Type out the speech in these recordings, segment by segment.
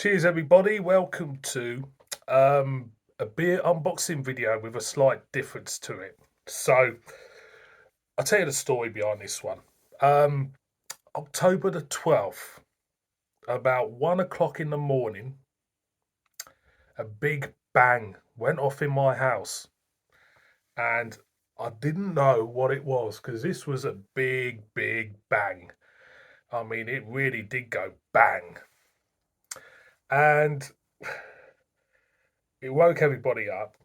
Cheers, everybody. Welcome to a beer unboxing video with a slight difference to it. So, I'll tell you the story behind this one. October the 12th, about 1 o'clock in the morning, a big bang went off in my house. And I didn't know what it was because this was a big, big bang. I mean, it really did go bang. And it woke everybody up.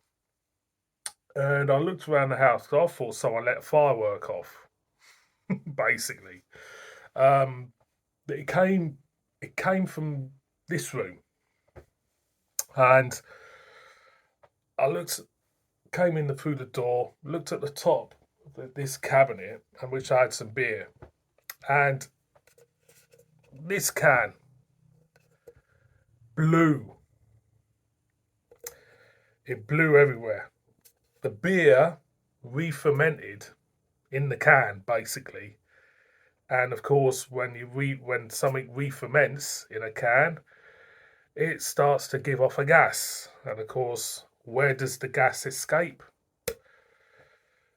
And I looked around the house because I thought someone let a firework off, basically. Um, it came from this room, and I came in through the door, looked at the top of this cabinet, and which I had some beer, and this can blew. It blew everywhere. The beer re-fermented in the can, basically. And of course, when something re-ferments in a can, it starts to give off a gas. And of course, where does the gas escape?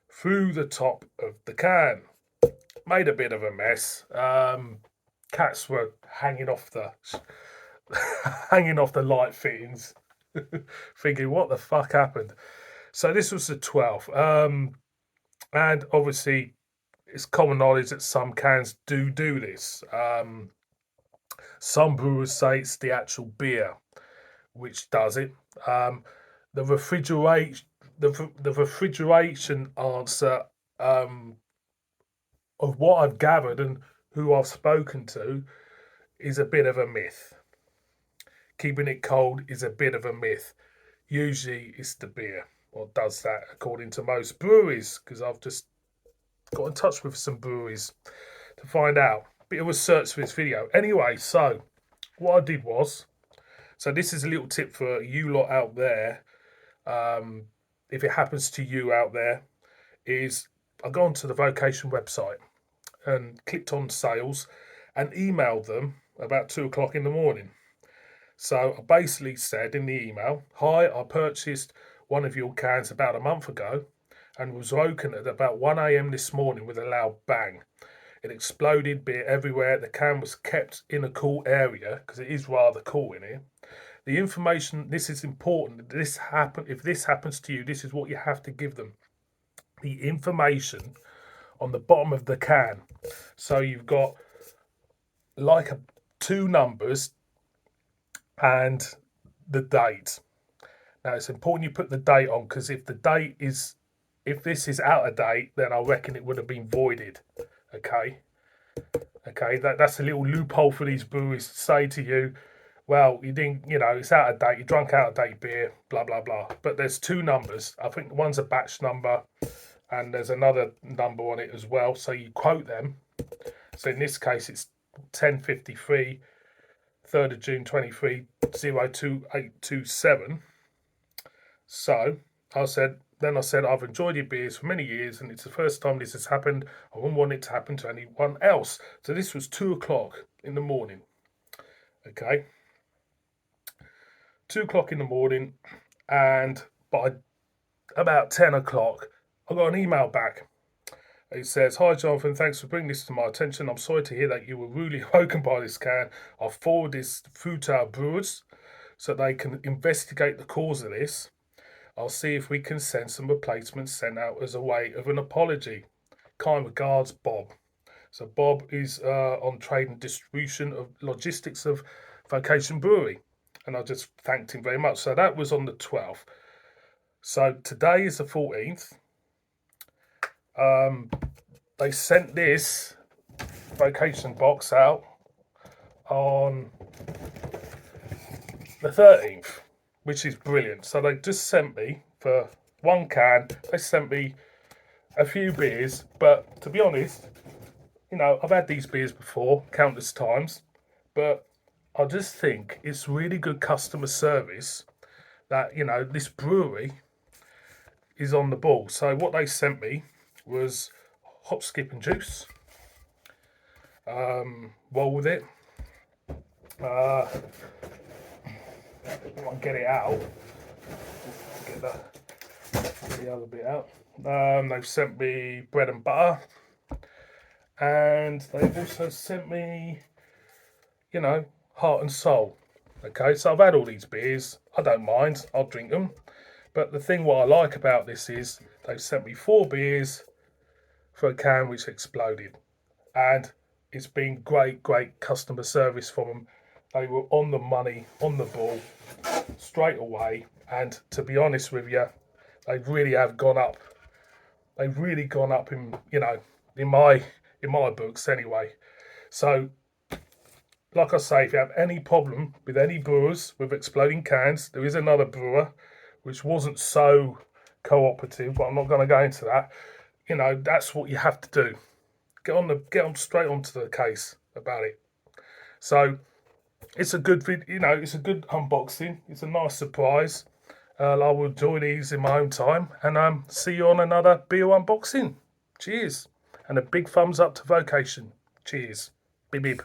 Through the top of the can. Made a bit of a mess. Cats were hanging off the hanging off the light fittings, thinking, "What the fuck happened?" So this was the 12th, and obviously, it's common knowledge that some cans do this. Some brewers say it's the actual beer which does it. The refrigeration, the refrigeration answer of what I've gathered and who I've spoken to is a bit of a myth. Keeping it cold is a bit of a myth. Usually, it's the beer or does that, according to most breweries. Because I've just got in touch with some breweries to find out. Bit of a search for this video. Anyway, so what I did was, so this is a little tip for you lot out there. If it happens to you out there, is I go onto the Vocation website and clicked on sales and emailed them about 2 o'clock in the morning. So I basically said in the email, "Hi, I purchased one of your cans about a month ago and was woken at about 1 a.m. this morning with a loud bang. It exploded, beer everywhere. The can was kept in a cool area because it is rather cool in here. The information, this is important. If this happens to you, this is what you have to give them. The information on the bottom of the can. So you've got like two numbers and the date. Now it's important you put the date on because if this is out of date, then I reckon it would have been voided. Okay. That's a little loophole for these breweries to say to you, well, you didn't, it's out of date, you drunk out of date beer, blah, blah, blah. But there's two numbers. I think one's a batch number and there's another number on it as well. So you quote them. So in this case, it's 1053, 3rd of June 23, 02827. So I said, I've enjoyed your beers for many years and it's the first time this has happened. I wouldn't want it to happen to anyone else. So this was 2 o'clock in the morning. Okay. 2 o'clock in the morning, and by about 10 o'clock, I got an email back. It says, "Hi, Jonathan, thanks for bringing this to my attention. I'm sorry to hear that you were rudely woken by this can. I'll forward this through to our brewers so they can investigate the cause of this. I'll see if we can send some replacements sent out as a way of an apology. Kind regards, Bob." So Bob is on trade and distribution of logistics of Vocation Brewery. And I just thanked him very much. So that was on the 12th. So today is the 14th. They sent this Vocation box out on the 13th, which is brilliant. So they just sent me, for one can, they sent me a few beers. But to be honest, I've had these beers before countless times. But I just think it's really good customer service that, this brewery is on the ball. So what they sent me was hop, skip and juice. Roll with it. if I can get it out, get the other bit out. They've sent me bread and butter, and they've also sent me, heart and soul. Okay, so I've had all these beers. I don't mind. I'll drink them. But the thing what I like about this is they've sent me 4 beers for a can which exploded, and it's been great customer service from them. They were on the money, on the ball, straight away. And to be honest with you, they really have gone up. They've really gone up in my books anyway. So, like I say, if you have any problem with any brewers with exploding cans, there is another brewer which wasn't so cooperative, but I'm not going to go into that. That's what you have to do. Get on straight onto the case about it. So it's a good it's a good unboxing. It's a nice surprise. I will enjoy these in my own time, and see you on another beer unboxing. Cheers, and a big thumbs up to Vocation. Cheers. Bib bib.